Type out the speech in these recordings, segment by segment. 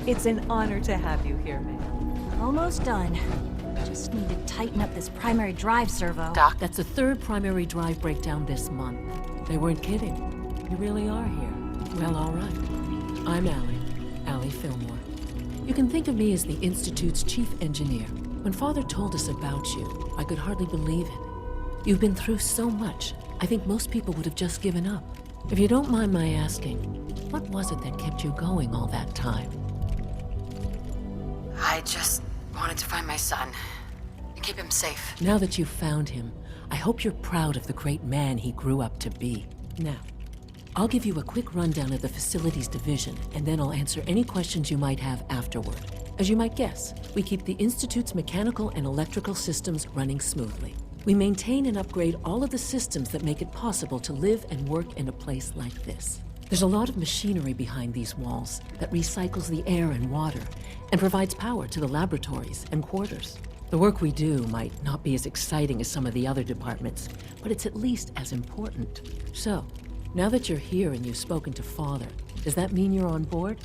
It's an honor to have you here, ma'am. Almost done. Just need to tighten up this primary drive servo. Doc, that's the third primary drive breakdown this month. They weren't kidding. You really are here. Well, all right. I'm Allie Fillmore. You can think of me as the Institute's chief engineer. When Father told us about you, I could hardly believe it. You've been through so much, I think most people would have just given up. If you don't mind my asking, what was it that kept you going all that time? I just wanted to find my son and keep him safe. Now that you've found him, I hope you're proud of the great man he grew up to be. Now, I'll give you a quick rundown of the facilities division, and then I'll answer any questions you might have afterward. As you might guess, we keep the Institute's mechanical and electrical systems running smoothly. We maintain and upgrade all of the systems that make it possible to live and work in a place like this. There's a lot of machinery behind these walls that recycles the air and water and provides power to the laboratories and quarters. The work we do might not be as exciting as some of the other departments, but it's at least as important. So, now that you're here and you've spoken to Father, does that mean you're on board?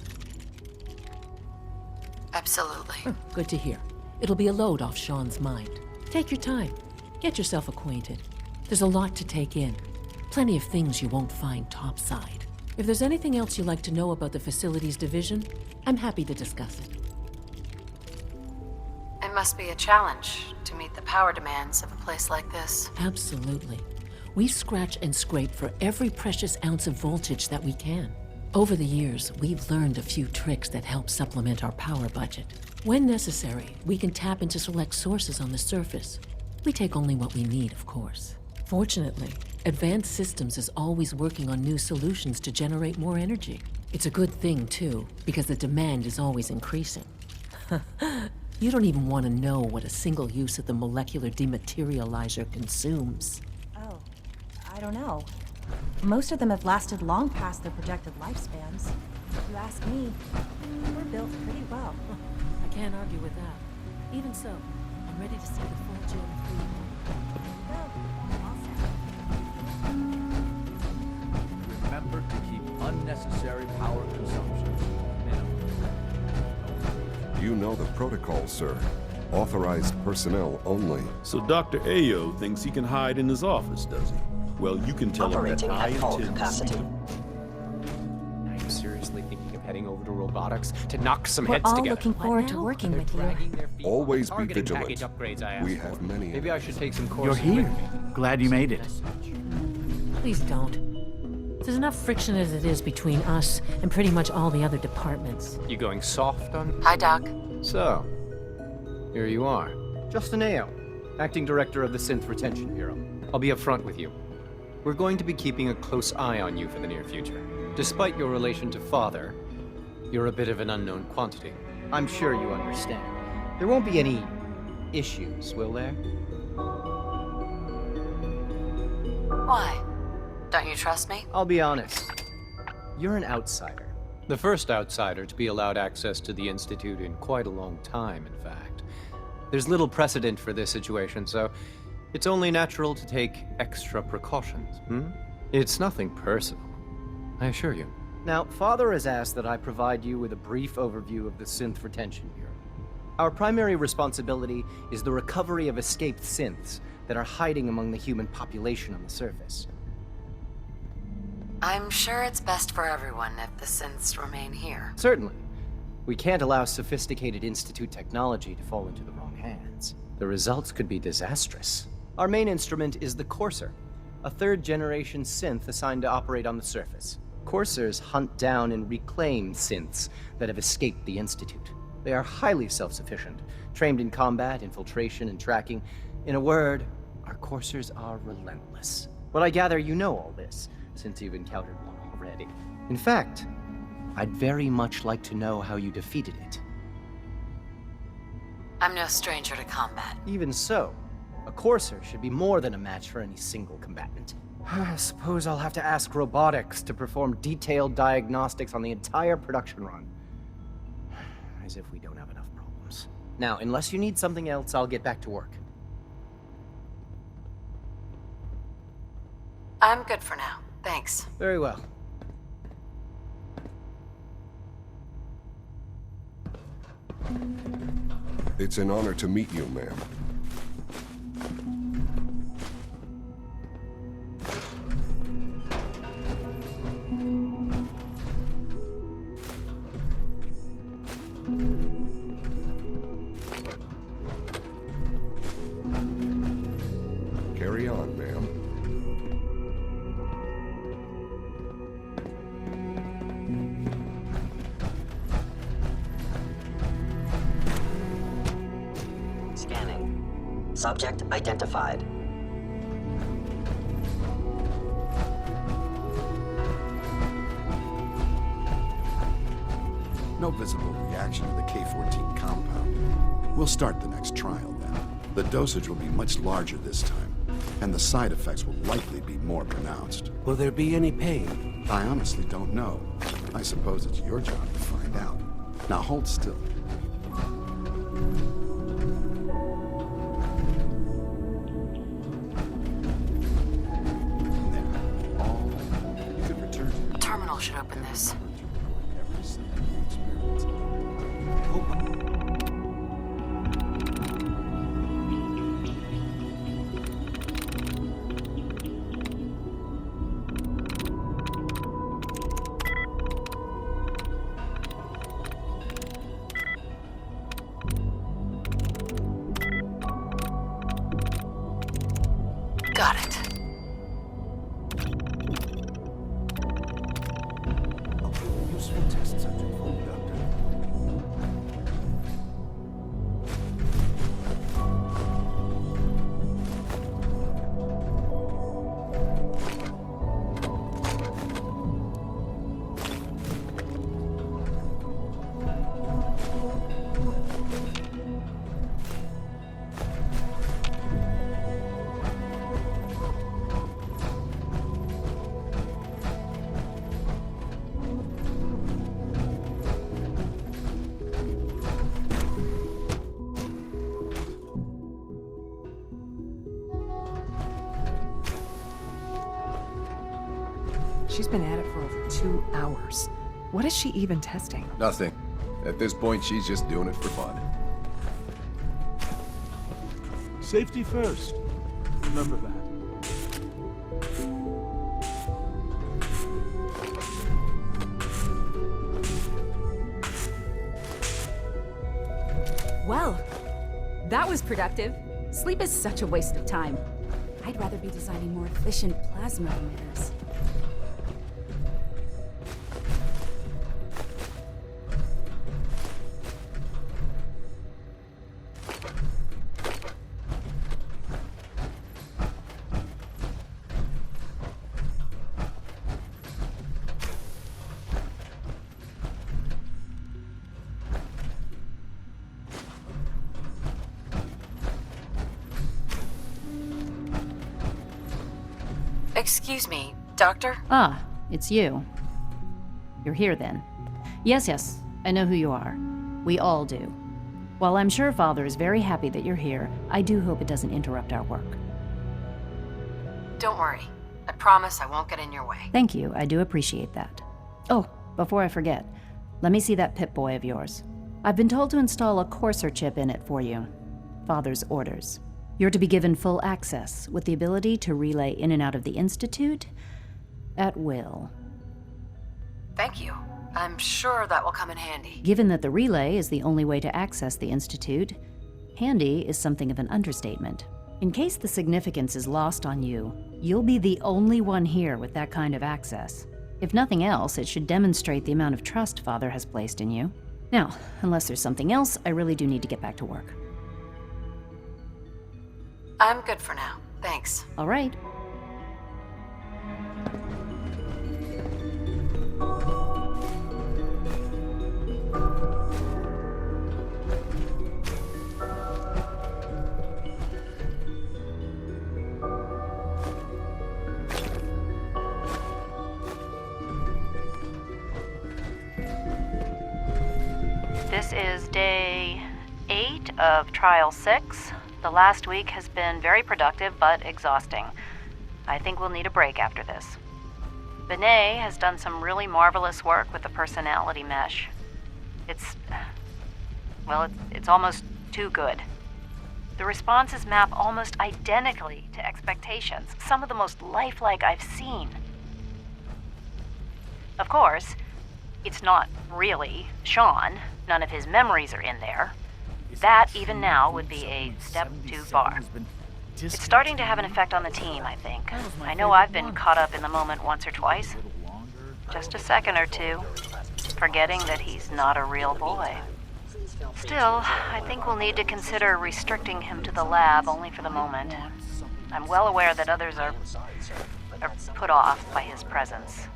Absolutely. Good to hear. It'll be a load off Sean's mind. Take your time. Get yourself acquainted. There's a lot to take in. Plenty of things you won't find topside. If there's anything else you'd like to know about the facilities division, I'm happy to discuss it. It must be a challenge to meet the power demands of a place like this. Absolutely. We scratch and scrape for every precious ounce of voltage that we can. Over the years, we've learned a few tricks that help supplement our power budget. When necessary, we can tap into select sources on the surface. We take only what we need, of course. Fortunately, Advanced Systems is always working on new solutions to generate more energy. It's a good thing, too, because the demand is always increasing. You don't even want to know what a single use of the molecular dematerializer consumes. Oh, I don't know. Most of them have lasted long past their projected lifespans. If you ask me, they were built pretty well. I can't argue with that. Even so, I'm ready to see the full Gen 3. Remember to keep unnecessary power consumption minimal. You know the protocol, sir. Authorized personnel only. So Dr. Ayo thinks he can hide in his office, does he? Well, you can tell him that Operating I at full intend to see capacity. him. Are you seriously thinking of heading over to robotics to knock some We're heads all together? looking forward to working with you. Dragging their feet Always on be targeting vigilant. package upgrades I asked We for. have many. Maybe I should take some You're courses here. with me. Glad you made it. Please don't. There's enough friction as it is between us and pretty much all the other departments. You going soft on? Hi, Doc. So, here you are. Justin Ayo, Acting Director of the Synth Retention Bureau. I'll be upfront with you. We're going to be keeping a close eye on you for the near future. Despite your relation to Father, you're a bit of an unknown quantity. I'm sure you understand. There won't be any issues, will there? Why? Don't you trust me? I'll be honest. You're an outsider. The first outsider to be allowed access to the Institute in quite a long time, in fact. There's little precedent for this situation, so it's only natural to take extra precautions, It's nothing personal, I assure you. Now, Father has asked that I provide you with a brief overview of the Synth Retention Bureau. Our primary responsibility is the recovery of escaped synths that are hiding among the human population on the surface. I'm sure it's best for everyone if the synths remain here. Certainly. We can't allow sophisticated Institute technology to fall into the wrong hands. The results could be disastrous. Our main instrument is the Courser, a third-generation synth assigned to operate on the surface. Coursers hunt down and reclaim synths that have escaped the Institute. They are highly self-sufficient, trained in combat, infiltration, and tracking. In a word, our Coursers are relentless. But I gather you know all this, since you've encountered one already. In fact, I'd very much like to know how you defeated it. I'm no stranger to combat. Even so, a Courser should be more than a match for any single combatant. I suppose I'll have to ask robotics to perform detailed diagnostics on the entire production run. As if we don't have enough problems. Now, unless you need something else, I'll get back to work. I'm good for now. Thanks. Very well. It's an honor to meet you, ma'am. Carry on, ma'am. Scanning. Subject identified. No visible reaction to the K-14 compound. We'll start the next trial then. The dosage will be much larger this time, and the side effects will likely be more pronounced. Will there be any pain? I honestly don't know. I suppose it's your job to find out. Now hold still. There. All you could return to A terminal should open this. every single experience. Got it. Useful test subject for you, Doctor. She's been at it for over 2 hours. What is she even testing? Nothing. At this point, she's just doing it for fun. Safety first. Remember that. Well, that was productive. Sleep is such a waste of time. I'd rather be designing more efficient plasma emitters. Excuse me, Doctor? Ah, it's you. You're here then. Yes, I know who you are. We all do. While I'm sure Father is very happy that you're here, I do hope it doesn't interrupt our work. Don't worry. I promise I won't get in your way. Thank you, I do appreciate that. Oh, before I forget, let me see that Pip-Boy of yours. I've been told to install a Courser chip in it for you. Father's orders. You're to be given full access, with the ability to relay in and out of the Institute at will. Thank you. I'm sure that will come in handy. Given that the relay is the only way to access the Institute, handy is something of an understatement. In case the significance is lost on you, you'll be the only one here with that kind of access. If nothing else, it should demonstrate the amount of trust Father has placed in you. Now, unless there's something else, I really do need to get back to work. I'm good for now. Thanks. All right. This is day 8 of Trial 6. The last week has been very productive, but exhausting. I think we'll need a break after this. Benet has done some really marvelous work with the personality mesh. It's well, it's almost too good. The responses map almost identically to expectations, some of the most lifelike I've seen. Of course, it's not really Sean. None of his memories are in there. That, even now, would be a step too far. It's starting to have an effect on the team, I think. I know I've been caught up in the moment once or twice. Just a second or two, forgetting that he's not a real boy. Still, I think we'll need to consider restricting him to the lab only for the moment. I'm well aware that others are put off by his presence.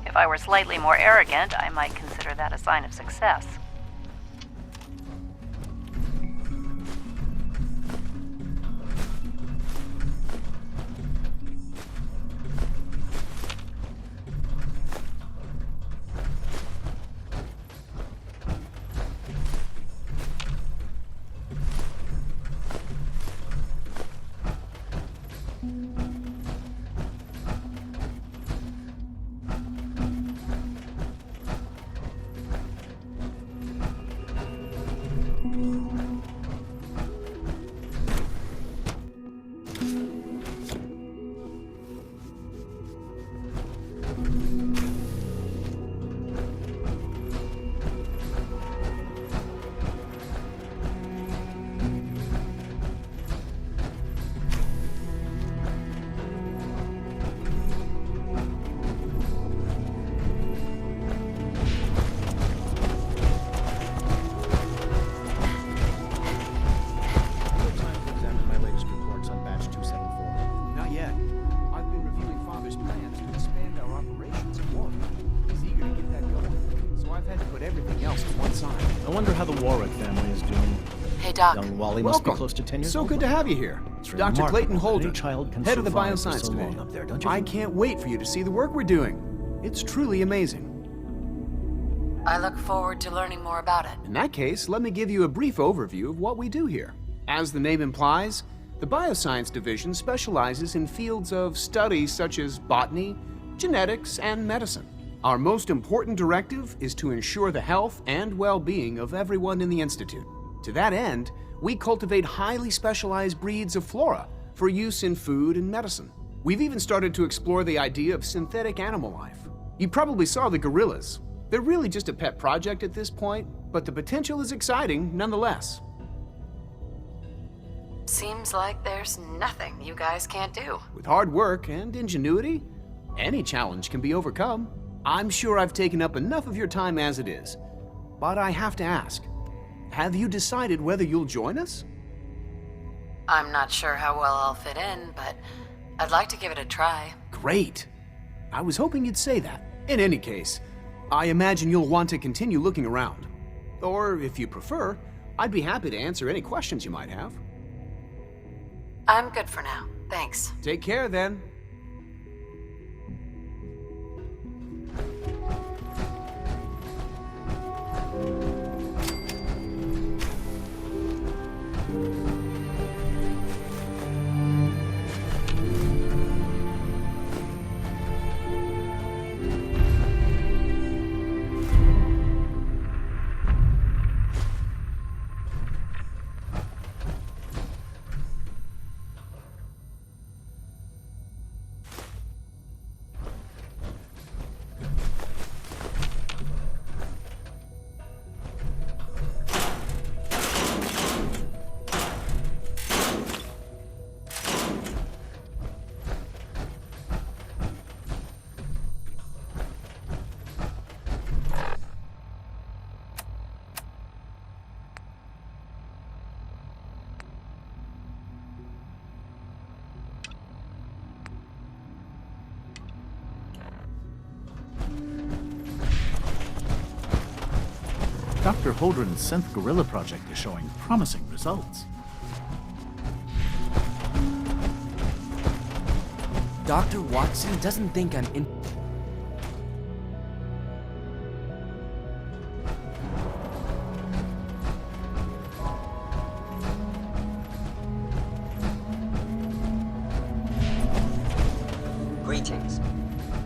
If I were slightly more arrogant, I might consider that a sign of success. Young Wally must be close to 10 years old. So good to have you here. Dr. Clayton Holder, head of the Bioscience Division. Up there, don't you? I can't wait for you to see the work we're doing. It's truly amazing. I look forward to learning more about it. In that case, let me give you a brief overview of what we do here. As the name implies, the Bioscience Division specializes in fields of study such as botany, genetics, and medicine. Our most important directive is to ensure the health and well-being of everyone in the Institute. To that end, we cultivate highly specialized breeds of flora for use in food and medicine. We've even started to explore the idea of synthetic animal life. You probably saw the gorillas. They're really just a pet project at this point, but the potential is exciting nonetheless. Seems like there's nothing you guys can't do. With hard work and ingenuity, any challenge can be overcome. I'm sure I've taken up enough of your time as it is, but I have to ask, have you decided whether you'll join us? I'm not sure how well I'll fit in, but I'd like to give it a try. Great. I was hoping you'd say that. In any case, I imagine you'll want to continue looking around. Or, if you prefer, I'd be happy to answer any questions you might have. I'm good for now. Thanks. Take care, then. Dr. Holdren's synth gorilla project is showing promising results. Dr. Watson doesn't think I'm in... Greetings.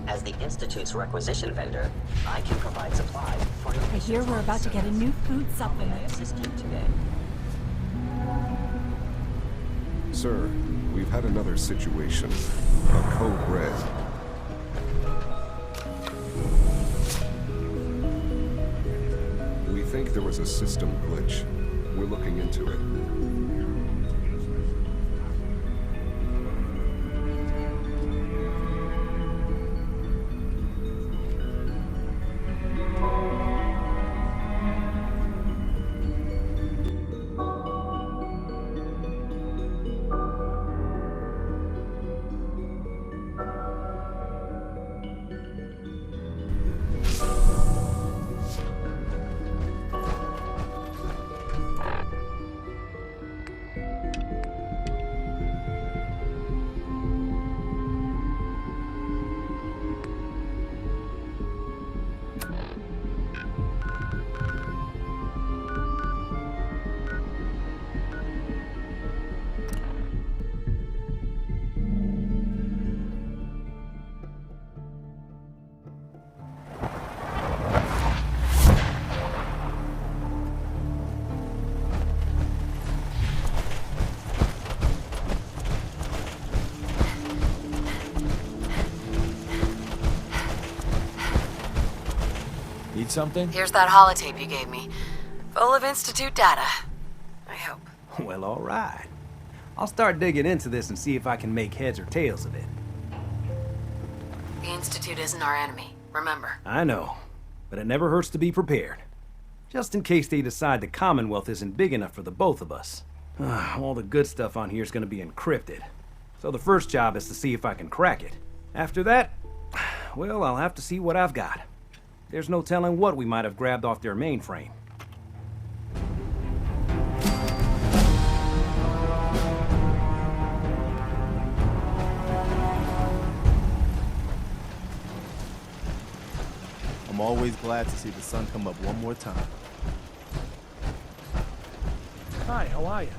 As the Institute's requisition vendor, I can provide supplies for I hear we're about to get a new food supplement. Sir, we've had another situation. A code red. We think there was a system glitch. We're looking into it. Need something? Here's that holotape you gave me. Full of Institute data. I hope. Well, all right. I'll start digging into this and see if I can make heads or tails of it. The Institute isn't our enemy, remember. I know, but it never hurts to be prepared. Just in case they decide the Commonwealth isn't big enough for the both of us. All the good stuff on here is going to be encrypted. So the first job is to see if I can crack it. After that, well, I'll have to see what I've got. There's no telling what we might have grabbed off their mainframe. I'm always glad to see the sun come up one more time. Hi, how are you?